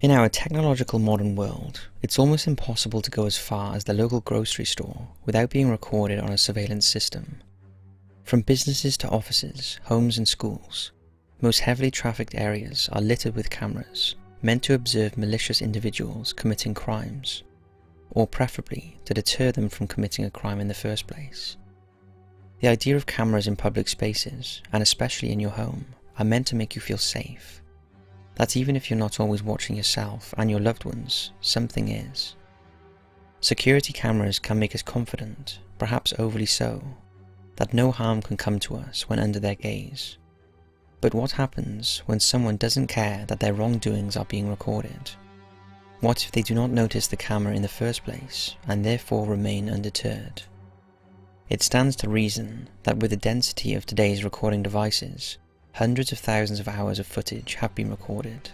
In our technological modern world, it's almost impossible to go as far as the local grocery store without being recorded on a surveillance system. From businesses to offices, homes and schools, most heavily trafficked areas are littered with cameras meant to observe malicious individuals committing crimes, or preferably to deter them from committing a crime in the first place. The idea of cameras in public spaces, and especially in your home, are meant to make you feel safe. That even if you're not always watching yourself and your loved ones, something is. Security cameras can make us confident, perhaps overly so, that no harm can come to us when under their gaze. But what happens when someone doesn't care that their wrongdoings are being recorded? What if they do not notice the camera in the first place and therefore remain undeterred? It stands to reason that with the density of today's recording devices, hundreds of thousands of hours of footage have been recorded.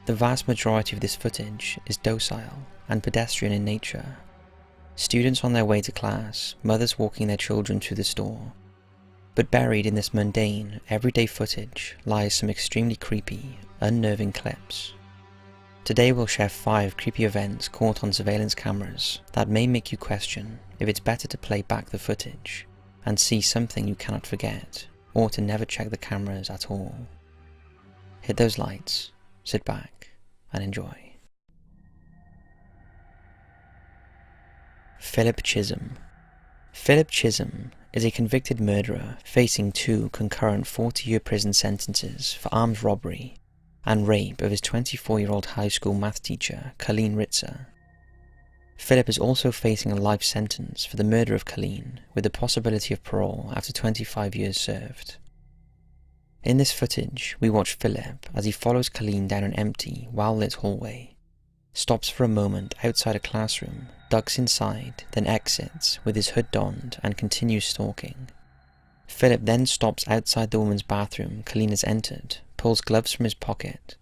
The vast majority of this footage is docile and pedestrian in nature. Students on their way to class, mothers walking their children to the store. But buried in this mundane, everyday footage lies some extremely creepy, unnerving clips. Today we'll share 5 creepy events caught on surveillance cameras that may make you question if it's better to play back the footage and see something you cannot forget, or to never check the cameras at all. Hit those lights, sit back, and enjoy. Philip Chisholm. Philip Chisholm is a convicted murderer facing 2 concurrent 40-year prison sentences for armed robbery and rape of his 24-year-old high school math teacher, Colleen Ritzer. Philip is also facing a life sentence for the murder of Colleen, with the possibility of parole after 25 years served. In this footage, we watch Philip as he follows Colleen down an empty, well-lit hallway, stops for a moment outside a classroom, ducks inside, then exits with his hood donned and continues stalking. Philip then stops outside the woman's bathroom Colleen has entered, pulls gloves from his pocket,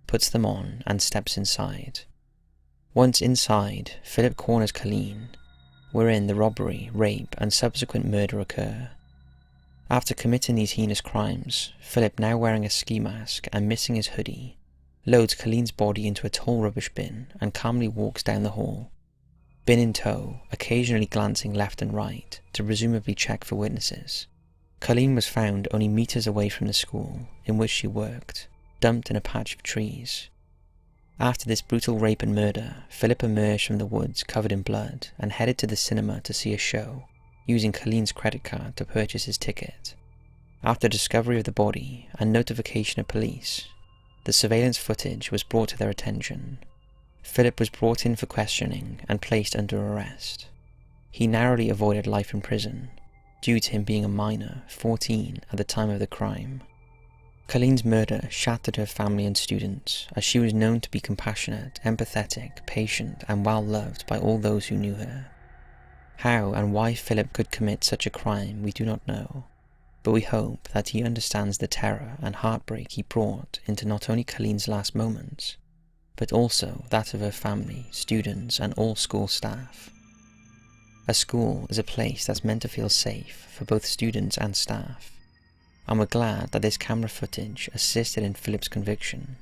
puts them on and steps inside. Once inside, Philip corners Colleen, wherein the robbery, rape and subsequent murder occur. After committing these heinous crimes, Philip, now wearing a ski mask and missing his hoodie, loads Colleen's body into a tall rubbish bin and calmly walks down the hall, bin in tow, occasionally glancing left and right to presumably check for witnesses. Colleen was found only meters away from the school in which she worked, dumped in a patch of trees. After this brutal rape and murder, Philip emerged from the woods covered in blood and headed to the cinema to see a show, using Colleen's credit card to purchase his ticket. After discovery of the body and notification of police, the surveillance footage was brought to their attention. Philip was brought in for questioning and placed under arrest. He narrowly avoided life in prison, due to him being a minor, 14, at the time of the crime. Colleen's murder shattered her family and students, as she was known to be compassionate, empathetic, patient, and well-loved by all those who knew her. How and why Philip could commit such a crime we do not know, but we hope that he understands the terror and heartbreak he brought into not only Colleen's last moments, but also that of her family, students, and all school staff. A school is a place that's meant to feel safe for both students and staff, and we're glad that this camera footage assisted in Philip's conviction,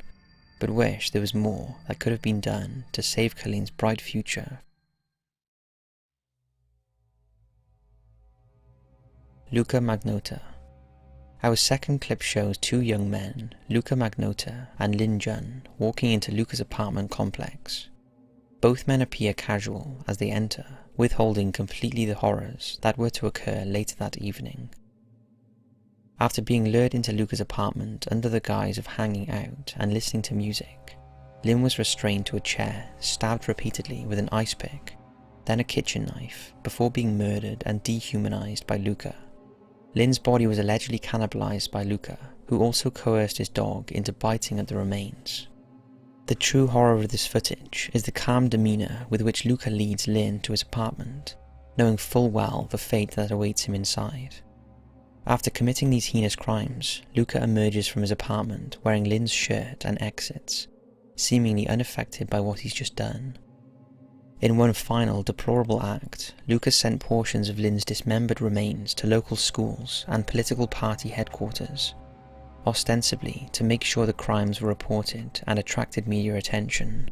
but wish there was more that could have been done to save Colleen's bright future. Luca Magnotta. Our second clip shows 2 young men, Luca Magnotta and Lin Jun, walking into Luca's apartment complex. Both men appear casual as they enter, withholding completely the horrors that were to occur later that evening. After being lured into Luca's apartment under the guise of hanging out and listening to music, Lin was restrained to a chair, stabbed repeatedly with an ice pick, then a kitchen knife, before being murdered and dehumanized by Luca. Lin's body was allegedly cannibalized by Luca, who also coerced his dog into biting at the remains. The true horror of this footage is the calm demeanor with which Luca leads Lin to his apartment, knowing full well the fate that awaits him inside. After committing these heinous crimes, Luca emerges from his apartment wearing Lin's shirt and exits, seemingly unaffected by what he's just done. In one final deplorable act, Luca sent portions of Lin's dismembered remains to local schools and political party headquarters, ostensibly to make sure the crimes were reported and attracted media attention.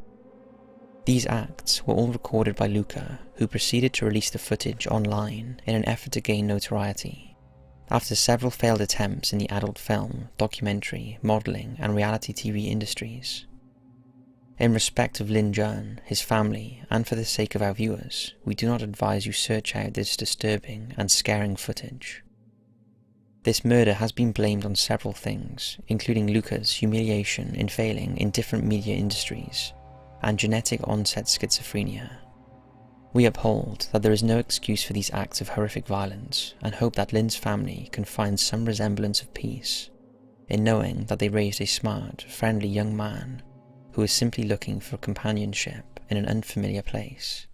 These acts were all recorded by Luca, who proceeded to release the footage online in an effort to gain notoriety. After several failed attempts in the adult film, documentary, modelling and reality TV industries. In respect of Lin Jun, his family, and for the sake of our viewers, we do not advise you search out this disturbing and scaring footage. This murder has been blamed on several things, including Luca's humiliation in failing in different media industries, and genetic onset schizophrenia. We uphold that there is no excuse for these acts of horrific violence, and hope that Lin's family can find some resemblance of peace in knowing that they raised a smart, friendly young man who is simply looking for companionship in an unfamiliar place.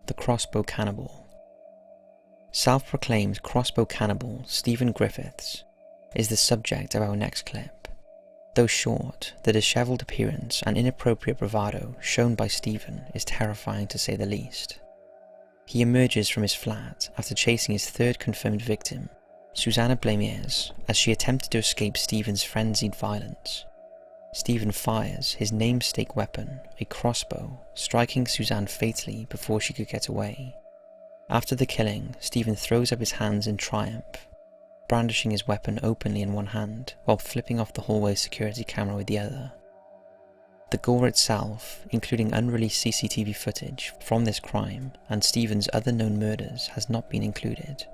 The Crossbow Cannibal. Self-proclaimed crossbow cannibal Stephen Griffiths is the subject of our next clip. Though short, the dishevelled appearance and inappropriate bravado shown by Stephen is terrifying to say the least. He emerges from his flat after chasing his third confirmed victim, Susanna Blamires, as she attempted to escape Stephen's frenzied violence. Stephen fires his namesake weapon, a crossbow, striking Suzanne fatally before she could get away. After the killing, Stephen throws up his hands in triumph, brandishing his weapon openly in one hand while flipping off the hallway security camera with the other. The gore itself, including unreleased CCTV footage from this crime and Stephen's other known murders, has not been included.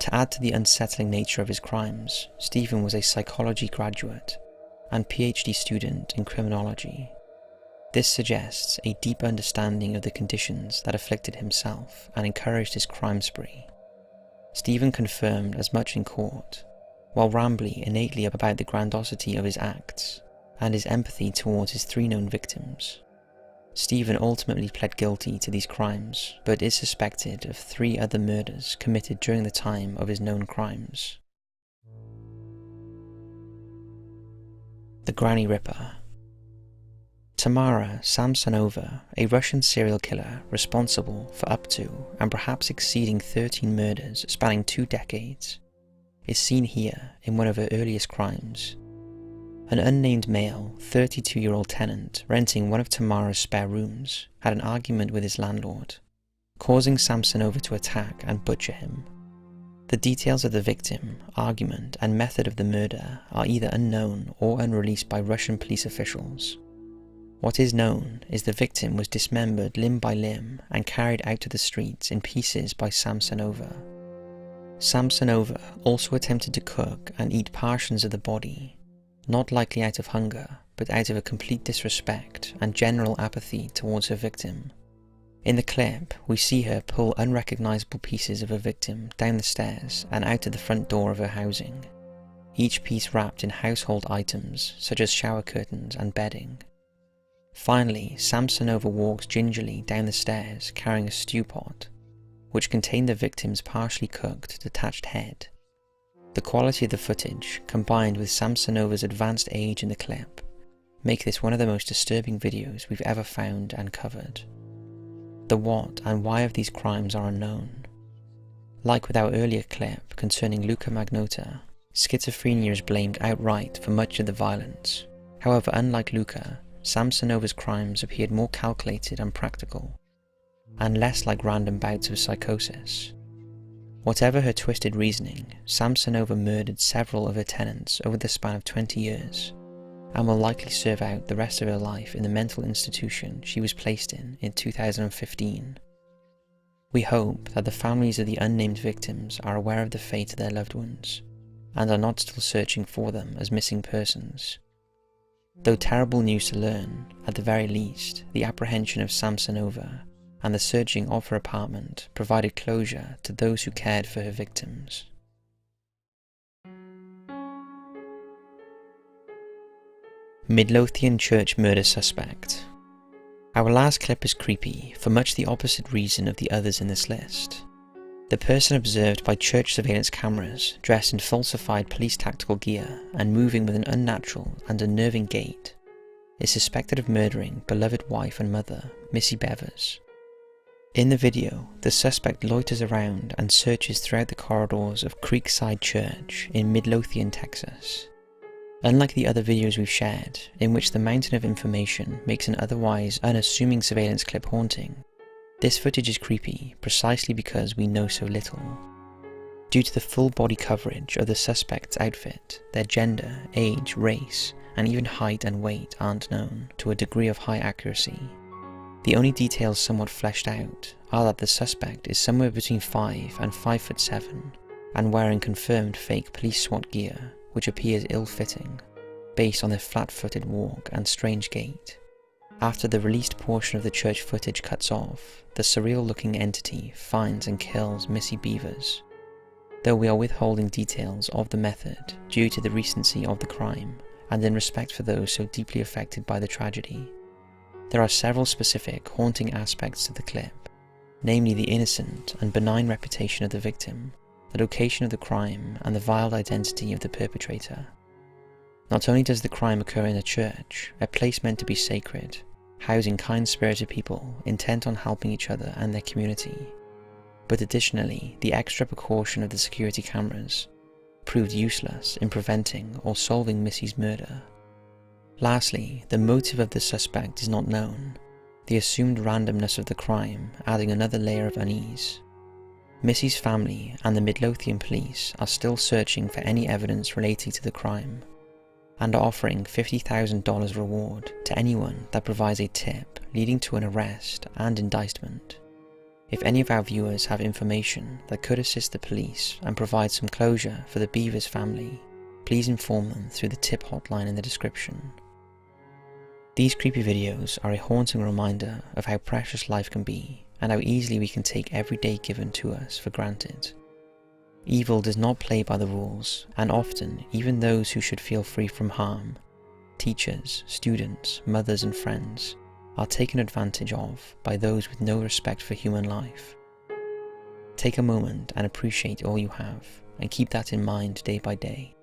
To add to the unsettling nature of his crimes, Stephen was a psychology graduate and PhD student in criminology. This suggests a deep understanding of the conditions that afflicted himself and encouraged his crime spree. Stephen confirmed as much in court, while rambling innately about the grandiosity of his acts and his empathy towards his three known victims. Stephen ultimately pled guilty to these crimes, but is suspected of 3 other murders committed during the time of his known crimes. The Granny Ripper. Tamara Samsonova, a Russian serial killer responsible for up to and perhaps exceeding 13 murders spanning 2 decades, is seen here in one of her earliest crimes. An unnamed male, 32-year-old tenant renting one of Tamara's spare rooms had an argument with his landlord, causing Samsonova to attack and butcher him. The details of the victim, argument, and method of the murder are either unknown or unreleased by Russian police officials. What is known is the victim was dismembered limb by limb and carried out to the streets in pieces by Samsonova. Samsonova also attempted to cook and eat portions of the body, not likely out of hunger, but out of a complete disrespect and general apathy towards her victim. In the clip, we see her pull unrecognizable pieces of her victim down the stairs and out to the front door of her housing, each piece wrapped in household items such as shower curtains and bedding. Finally, Samsonova walks gingerly down the stairs carrying a stew pot, which contained the victim's partially cooked, detached head. The quality of the footage, combined with Samsonova's advanced age in the clip, make this one of the most disturbing videos we've ever found and covered. The what and why of these crimes are unknown. Like with our earlier clip concerning Luca Magnotta, schizophrenia is blamed outright for much of the violence. However, unlike Luca, Samsonova's crimes appeared more calculated and practical, and less like random bouts of psychosis. Whatever her twisted reasoning, Samsonova murdered several of her tenants over the span of 20 years, and will likely serve out the rest of her life in the mental institution she was placed in 2015. We hope that the families of the unnamed victims are aware of the fate of their loved ones, and are not still searching for them as missing persons. Though terrible news to learn, at the very least, the apprehension of Samsonova and the searching of her apartment provided closure to those who cared for her victims. Midlothian church murder suspect. Our last clip is creepy for much the opposite reason of the others in this list. The person observed by church surveillance cameras, dressed in falsified police tactical gear and moving with an unnatural and unnerving gait, is suspected of murdering beloved wife and mother, Missy Bevers. In the video, the suspect loiters around and searches throughout the corridors of Creekside Church in Midlothian, Texas. Unlike the other videos we've shared, in which the mountain of information makes an otherwise unassuming surveillance clip haunting, this footage is creepy precisely because we know so little. Due to the full body coverage of the suspect's outfit, their gender, age, race, and even height and weight aren't known to a degree of high accuracy. The only details somewhat fleshed out are that the suspect is somewhere between 5 and 5'7", and wearing confirmed fake police SWAT gear, which appears ill-fitting, based on their flat-footed walk and strange gait. After the released portion of the church footage cuts off, the surreal-looking entity finds and kills Missy Beavers. Though we are withholding details of the method due to the recency of the crime, and in respect for those so deeply affected by the tragedy, there are several specific haunting aspects to the clip, namely the innocent and benign reputation of the victim, the location of the crime, and the veiled identity of the perpetrator. Not only does the crime occur in a church, a place meant to be sacred, housing kind-spirited people intent on helping each other and their community, but additionally the extra precaution of the security cameras proved useless in preventing or solving Missy's murder. Lastly, the motive of the suspect is not known, the assumed randomness of the crime adding another layer of unease. Missy's family and the Midlothian police are still searching for any evidence relating to the crime, and are offering $50,000 reward to anyone that provides a tip leading to an arrest and indictment. If any of our viewers have information that could assist the police and provide some closure for the Beavers family, please inform them through the tip hotline in the description. These creepy videos are a haunting reminder of how precious life can be and how easily we can take every day given to us for granted. Evil does not play by the rules, and often even those who should feel free from harm, teachers, students, mothers and friends, are taken advantage of by those with no respect for human life. Take a moment and appreciate all you have, and keep that in mind day by day.